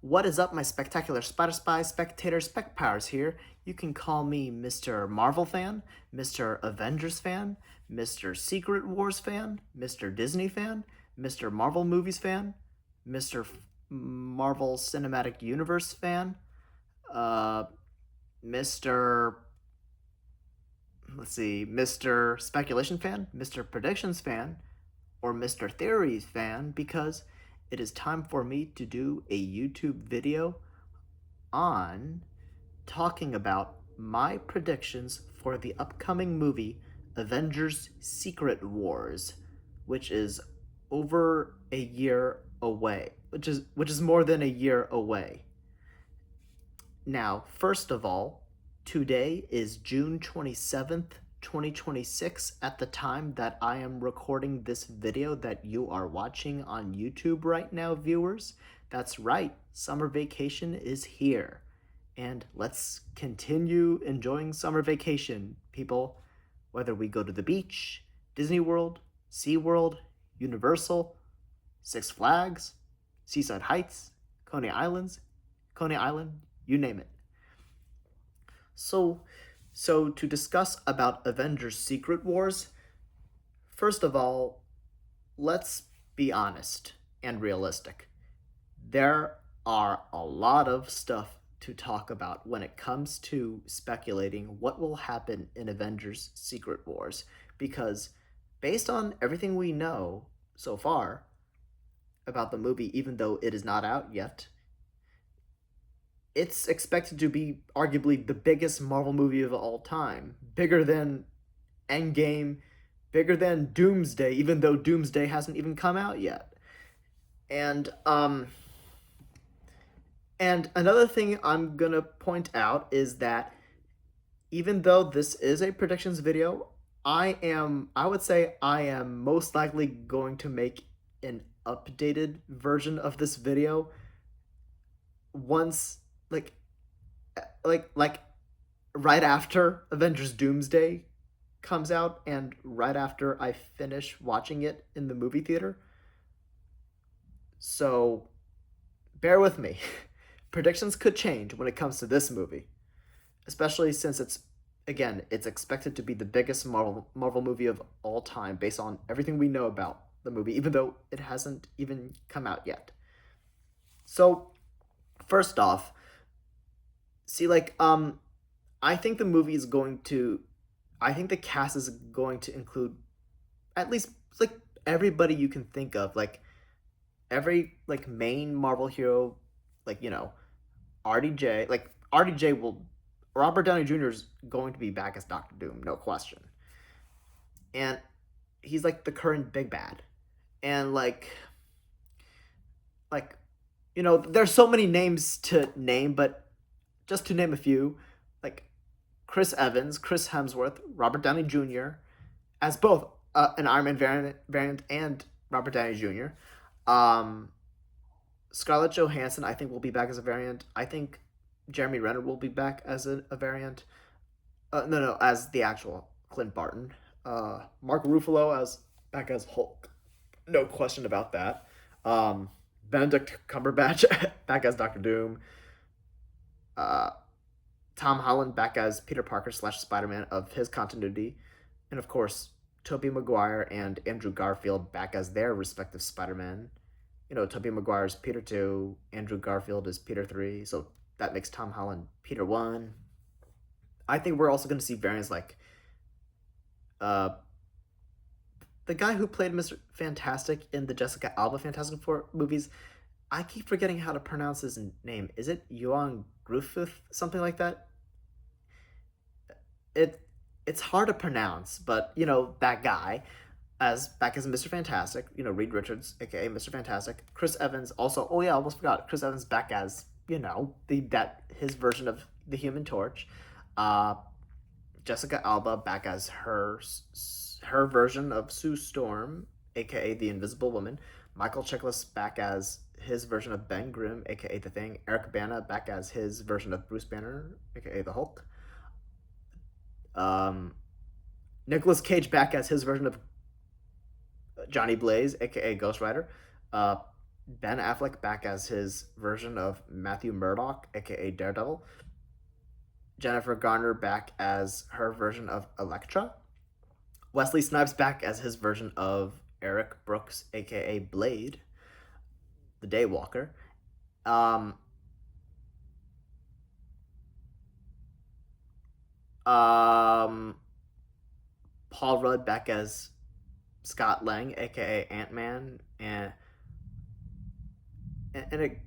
What is up, my spectacular Spider Spy spectator spec powers here? You can call me Mr. Marvel fan, Mr. Avengers fan, Mr. Secret Wars fan, Mr. Disney fan, Mr. Marvel movies fan, Mr. Marvel Cinematic Universe fan, uh, Mr. Mr. Speculation fan, Mr. Predictions fan, or Mr. Theories fan, because it is time for me to do a YouTube video on talking about my predictions for the upcoming movie Avengers Secret Wars, which is over a year away, which is more than a year away. Now, first of all, today is June 27th, 2026 at the time that I am recording this video that you are watching on YouTube right now, viewers. That's right, summer vacation is here. And let's continue enjoying summer vacation, people. Whether we go to the beach, Disney World, SeaWorld, Universal, Six Flags, Seaside Heights, Coney Islands, Coney Island, you name it. So, to discuss about Avengers Secret Wars, first of all, let's be honest and realistic. There are a lot of stuff to talk about when it comes to speculating what will happen in Avengers Secret Wars, because based on everything we know so far about the movie, even though it is not out yet, it's expected to be arguably the biggest Marvel movie of all time, bigger than Endgame, bigger than Doomsday, even though Doomsday hasn't even come out yet. And another thing I'm gonna point out is that even though this is a predictions video, I would say I am most likely going to make an updated version of this video once like right after Avengers Doomsday comes out and right after I finish watching it in the movie theater. So bear with me. Predictions could change when it comes to this movie, especially since it's expected to be the biggest Marvel movie of all time based on everything we know about the movie, even though it hasn't even come out yet. So, first off, I think the movie is going to I think the cast is going to include at least like everybody you can think of, like every main Marvel hero, like RDJ, will Robert Downey Jr. is going to be back as Doctor Doom, no question. And he's like the current big bad. And there's so many names to name, but just to name a few, like Chris Evans, Chris Hemsworth, Robert Downey Jr. as both an Iron Man variant and Robert Downey Jr. Scarlett Johansson, I think, will be back as a variant. I think Jeremy Renner will be back as a variant. No, as the actual Clint Barton. Mark Ruffalo back as Hulk. No question about that. Benedict Cumberbatch back as Doctor Doom. Tom Holland back as Peter Parker / Spider-Man of his continuity. And of course, Tobey Maguire and Andrew Garfield back as their respective Spider-Man. Tobey Maguire's Peter 2, Andrew Garfield is Peter 3, so that makes Tom Holland Peter 1. I think we're also going to see variants like the guy who played Mr. Fantastic in the Jessica Alba Fantastic Four movies. I keep forgetting how to pronounce his name. Is it Johan Griffith? Something like that? It's hard to pronounce, but that guy back as Mr. Fantastic, Reed Richards, aka Mr. Fantastic. Chris Evans also, oh yeah, I almost forgot. Chris Evans back as, his version of the Human Torch. Jessica Alba back as her version of Sue Storm, aka the Invisible Woman. Michael Chiklis back as his version of Ben Grimm, aka the Thing. Eric Bana back as his version of Bruce Banner, aka the Hulk. Nicolas Cage back as his version of Johnny Blaze, aka Ghost Rider. Ben Affleck back as his version of Matthew Murdock, aka Daredevil. Jennifer Garner back as her version of Elektra. Wesley Snipes back as his version of Eric Brooks, aka Blade, the Daywalker. Um, um, Paul Rudd back as Scott Lang, aka Ant Man, and it,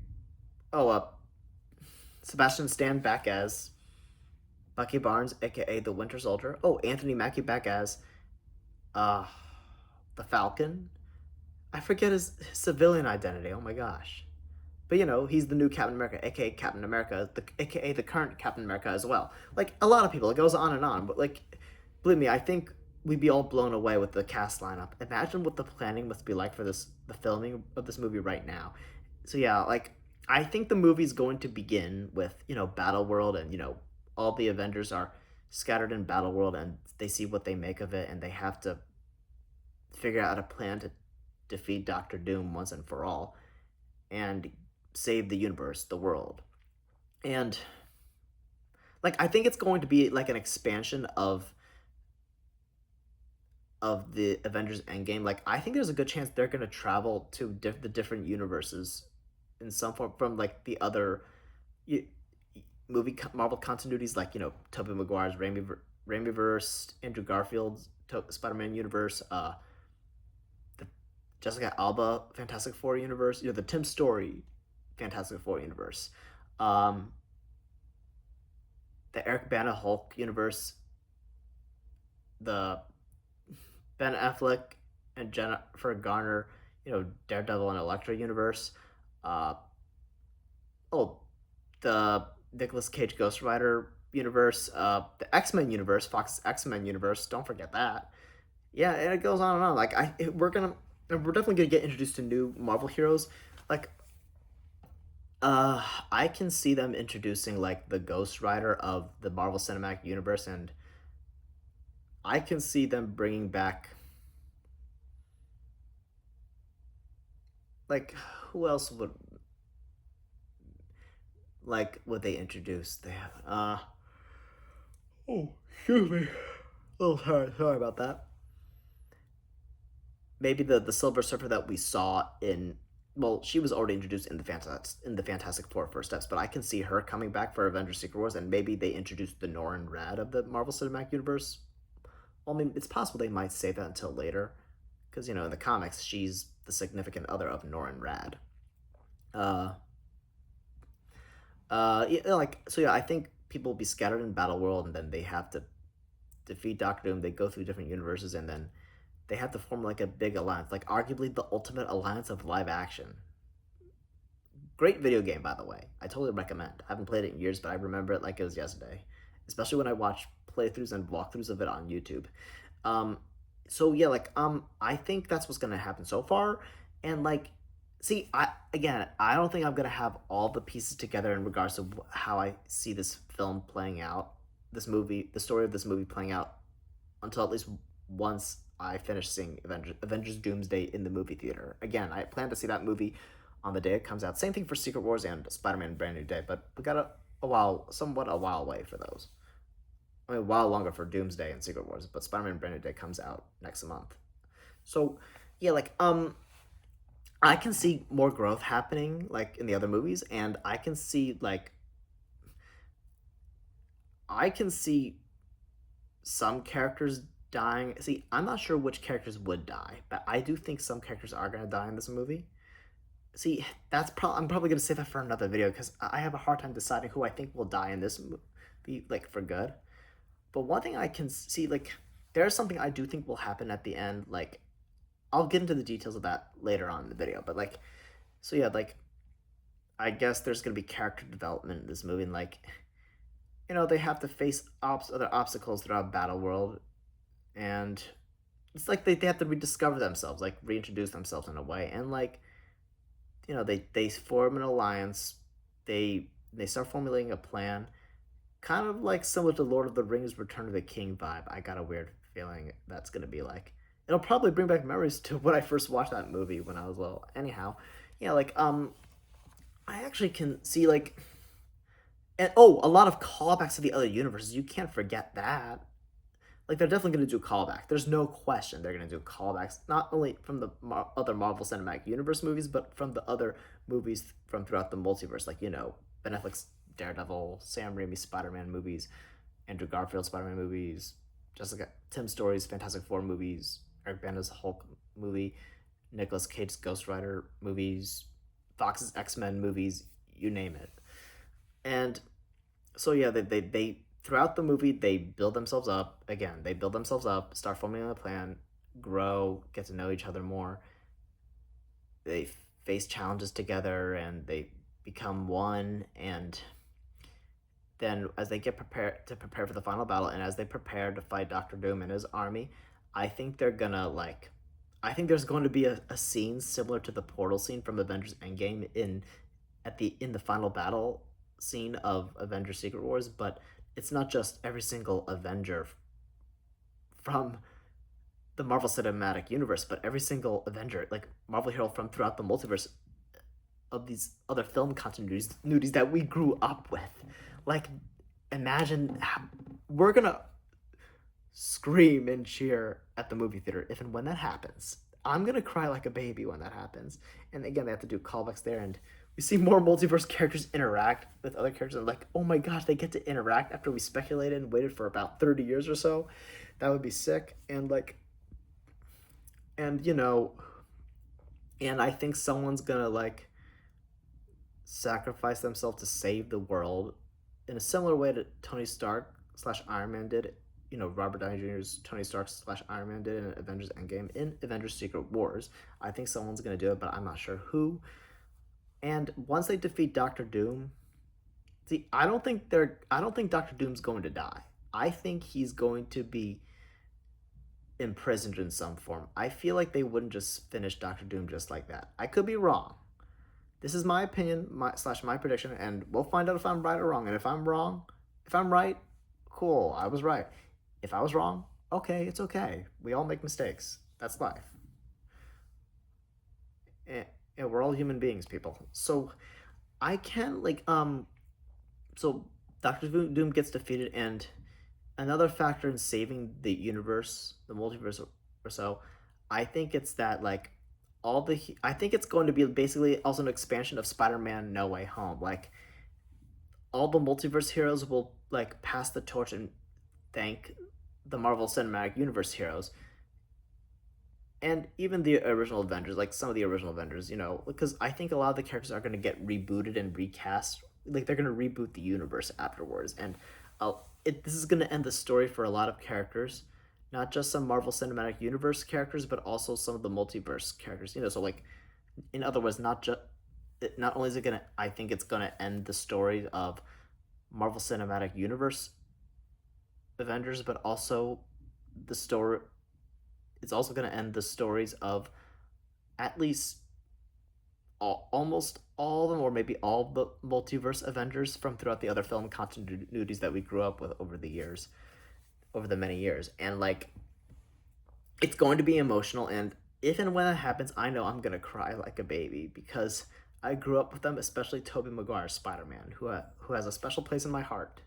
oh, Sebastian Stan back as Bucky Barnes, aka the Winter Soldier. Oh, Anthony Mackie back as uh the Falcon. I forget his civilian identity. Oh my gosh. But he's the new Captain America, aka Captain America, aka the current Captain America as well. Like a lot of people, it goes on and on. But like, believe me, I think we'd be all blown away with the cast lineup. Imagine what the planning must be like for the filming of this movie right now. So yeah, like I think the movie's going to begin with Battle World, and all the Avengers are scattered in Battle World, and they see what they make of it, and they have to figure out a plan to defeat Doctor Doom once and for all, and save the universe, the world. And like I think it's going to be like an expansion of the Avengers Endgame. Like I think there's a good chance they're going to travel to the different universes in some form from like the other y- movie Marvel continuities, like Tobey Maguire's Raimi verse, Andrew Garfield's Spider-Man universe, the Jessica Alba Fantastic Four universe, the Tim Story Fantastic Four universe, um, the Eric Bana Hulk universe, the Ben Affleck and Jennifer Garner, Daredevil and Elektra universe. Uh, oh, the Nicolas Cage Ghost Rider universe, the X-Men universe, Fox's X-Men universe. Don't forget that. Yeah, and it goes on and on. Like we're definitely gonna get introduced to new Marvel heroes. Like, I can see them introducing like the Ghost Rider of the Marvel Cinematic Universe, and I can see them bringing back like who else would they introduce? They have oh, excuse me. Oh, sorry about that. Maybe the Silver Surfer that we saw in, well, she was already introduced in the Fantastic Four first steps, but I can see her coming back for Avengers Secret Wars, and maybe they introduced the Norrin Rad of the Marvel Cinematic Universe. Well, I mean, it's possible they might say that until later, because in the comics she's the significant other of Norrin Rad. Uh, yeah, like so. Yeah, I think people will be scattered in Battle World, and then they have to defeat Doctor Doom. They go through different universes, and then they have to form like a big alliance, like arguably the ultimate alliance of live action. Great video game, by the way. I totally recommend. I haven't played it in years, but I remember it like it was yesterday, especially when I watch playthroughs and walkthroughs of it on YouTube. Um, so yeah, like I think that's what's gonna happen so far, and like, see, I don't think I'm gonna have all the pieces together in regards to how I see this film playing out, this movie, the story of this movie playing out, until at least once I finish seeing Avengers Doomsday in the movie theater. Again, I plan to see that movie on the day it comes out. Same thing for Secret Wars and Spider-Man Brand New Day, but we got somewhat a while away for those. I mean, a while longer for Doomsday and Secret Wars, but Spider-Man Brand New Day comes out next month. So, yeah, like, I can see more growth happening, like, in the other movies, and I can see some characters dying. See, I'm not sure which characters would die, but I do think some characters are going to die in this movie. See, I'm probably going to save that for another video because I have a hard time deciding who I think will die in this movie, like for good. But one thing I can see, like, there's something I do think will happen at the end. Like, I'll get into the details of that later on in the video. But like, so yeah, like, I guess there's going to be character development in this movie, and like, they have to face other obstacles throughout Battle World, and it's like they have to rediscover themselves, like reintroduce themselves in a way, and like they form an alliance, they start formulating a plan, kind of like similar to Lord of the Rings Return of the King vibe. I got a weird feeling it'll probably bring back memories to when I first watched that movie when I was little. Anyhow, yeah, like I actually can see like, and oh, a lot of callbacks to the other universes. You can't forget that. Like they're definitely going to do callback. There's no question they're going to do callbacks, not only from the other Marvel Cinematic Universe movies, but from the other movies from throughout the multiverse, like Ben Affleck's Daredevil, Sam Raimi's Spider-Man movies, Andrew Garfield's Spider-Man movies, Jessica Tim Story's Fantastic Four movies, Eric Bana's Hulk movie, Nicolas Cage's Ghost Rider movies, Fox's X-Men movies, you name it. And so yeah, they throughout the movie they build themselves up. Again, they build themselves up, start forming a plan, grow, get to know each other more. They face challenges together and they become one. And then as they get prepared to prepare for the final battle, and as they prepare to fight Doctor Doom and his army, I think they're gonna like, I think there's going to be a scene similar to the portal scene from Avengers Endgame in the final battle scene of Avengers Secret Wars, but it's not just every single Avenger from the Marvel Cinematic Universe, but every single Avenger, like Marvel hero from throughout the multiverse of these other film continuities that we grew up with. Like, imagine we're gonna scream and cheer at the movie theater if and when that happens. I'm gonna cry like a baby when that happens. And again, they have to do callbacks there, and we see more multiverse characters interact with other characters. And like, oh my gosh, they get to interact after we speculated and waited for about 30 years or so. That would be sick. And like, and and I think someone's gonna like sacrifice themselves to save the world in a similar way that Tony Stark slash Iron Man did. Robert Downey Jr.'s Tony Stark slash Iron Man did in Avengers Endgame, in Avengers Secret Wars. I think someone's gonna do it, but I'm not sure who. And once they defeat Doctor Doom, see, I don't think Doctor Doom's going to die. I think he's going to be imprisoned in some form. I feel like they wouldn't just finish Doctor Doom just like that. I could be wrong. This is my opinion, my prediction, and we'll find out if I'm right or wrong. And if I'm wrong, if I'm right, cool, I was right. If I was wrong, okay, it's okay. We all make mistakes. That's life. And we're all human beings, people. So I can like so Doctor Doom gets defeated, and another factor in saving the universe, the multiverse or so, I think it's that like I think it's going to be basically also an expansion of Spider-Man No Way Home. Like all the multiverse heroes will like pass the torch and thank the Marvel Cinematic Universe heroes. And even the original Avengers, like some of the original Avengers, because I think a lot of the characters are going to get rebooted and recast. Like they're going to reboot the universe afterwards, and this is going to end the story for a lot of characters, not just some Marvel Cinematic Universe characters, but also some of the multiverse characters. So like, in other words, not only is it gonna, I think it's gonna end the story of Marvel Cinematic Universe Avengers, but also the story. It's also gonna end the stories of at least almost all of them, or maybe all the multiverse Avengers from throughout the other film continuities that we grew up with over the many years. And like, it's going to be emotional, and if and when it happens, I know I'm gonna cry like a baby because I grew up with them, especially Tobey Maguire's Spider-Man, who has a special place in my heart.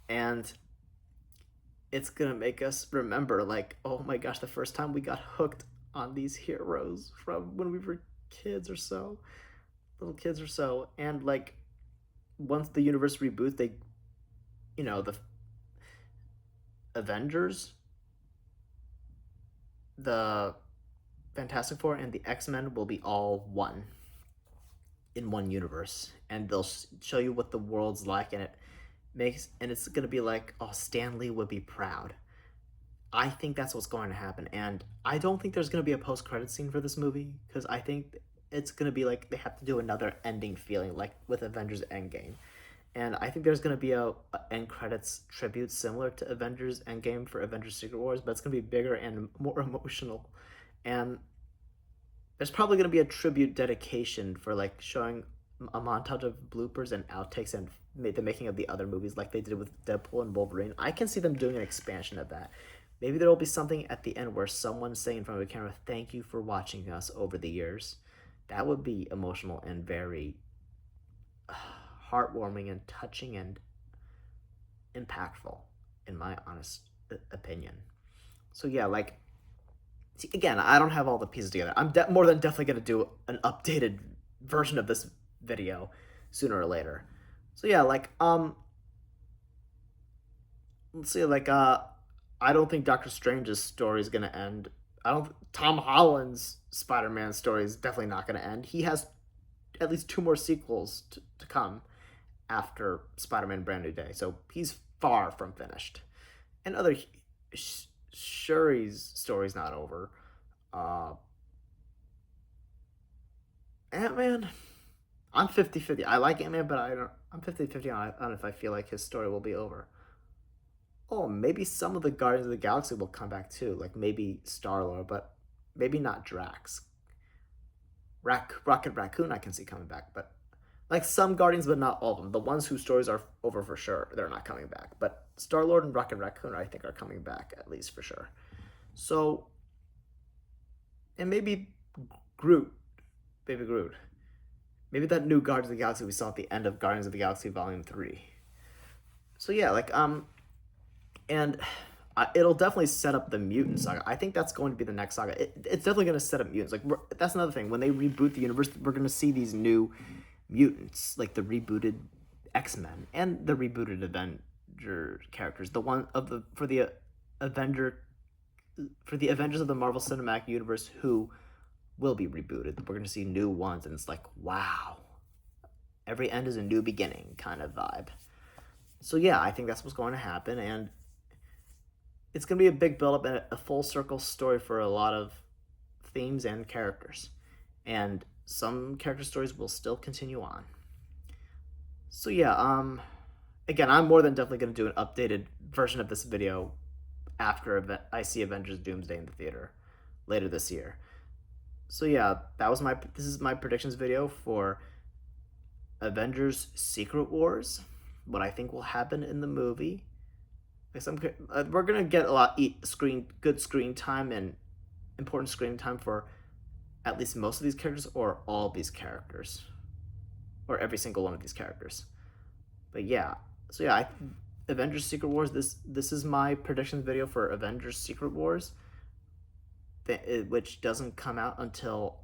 And it's gonna make us remember, like, oh my gosh, the first time we got hooked on these heroes from when we were kids or so, little kids or so. And like, once the universe reboots, the Avengers, the Fantastic Four, and the X-Men will be all one in one universe, and they'll show you what the world's like, and it's gonna be like, oh, Stan Lee would be proud. I think that's what's going to happen, and I don't think there's gonna be a post-credit scene for this movie because I think it's gonna be like they have to do another ending feeling like with Avengers Endgame. And I think there's going to be a end credits tribute similar to Avengers Endgame for Avengers Secret Wars, but it's going to be bigger and more emotional. And there's probably going to be a tribute dedication for like showing a montage of bloopers and outtakes and the making of the other movies like they did with Deadpool and Wolverine. I can see them doing an expansion of that. Maybe there will be something at the end where someone's saying in front of the camera, "Thank you for watching us over the years." That would be emotional and very heartwarming and touching and impactful, in my honest opinion. So yeah, like, see, again, I don't have all the pieces together. I'm more than definitely gonna do an updated version of this video sooner or later. So yeah, like, let's see, like, I don't think Doctor Strange's story is gonna end. I don't. Tom Holland's Spider-Man story is definitely not gonna end. He has at least 2 more sequels to come after Spider-Man Brand New Day, so he's far from finished. And other Shuri's story's not over. Uh, Ant-Man, I'm 50-50. I like Ant-Man, but I'm 50-50 on if I feel like his story will be over. Oh, maybe some of the Guardians of the Galaxy will come back too, like maybe Star-Lord, but maybe not Drax. Rocket Raccoon I can see coming back, but like some Guardians, but not all of them. The ones whose stories are over for sure, they're not coming back. But Star-Lord and Rocket Raccoon, I think, are coming back, at least for sure. So, and maybe Groot, Baby Groot. Maybe that new Guardians of the Galaxy we saw at the end of Guardians of the Galaxy Volume 3. So yeah, like, and it'll definitely set up the mutant saga. I think that's going to be the next saga. It's definitely going to set up mutants. Like, that's another thing. When they reboot the universe, we're going to see these new mutants, like the rebooted X-Men and the rebooted Avenger characters. The one of the for the Avengers of the Marvel Cinematic Universe who will be rebooted. We're going to see new ones, and it's like, wow, every end is a new beginning kind of vibe. So yeah, I think that's what's going to happen, and it's going to be a big build-up and a full circle story for a lot of themes and characters. And some character stories will still continue on. So yeah, again, I'm more than definitely going to do an updated version of this video after I see Avengers Doomsday in the theater later this year. So yeah, this is my predictions video for Avengers Secret Wars, what I think will happen in the movie. We're gonna get a lot good screen time and important screen time for at least most of these characters, or all of these characters, or every single one of these characters. But yeah, so yeah, Avengers Secret Wars. This is my predictions video for Avengers Secret Wars, which doesn't come out until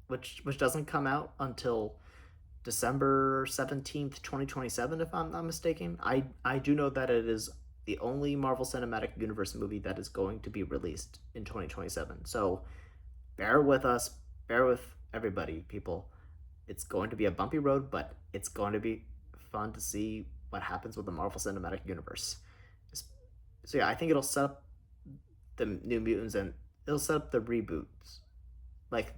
which doesn't come out until December 17th, 2027, if I'm not mistaken. I do know that it is the only Marvel Cinematic Universe movie that is going to be released in 2027. So bear with us, bear with everybody, people. It's going to be a bumpy road, but it's going to be fun to see what happens with the Marvel Cinematic Universe. So yeah, I think it'll set up the New Mutants, and it'll set up the reboots. Like,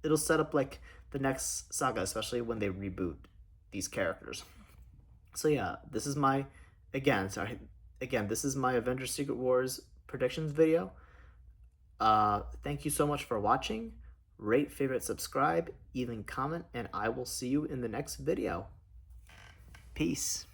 it'll set up like the next saga, especially when they reboot these characters. So yeah, this is my this is my Avengers Secret Wars predictions video. Thank you so much for watching. Rate, favorite, subscribe, even comment, and I will see you in the next video. Peace.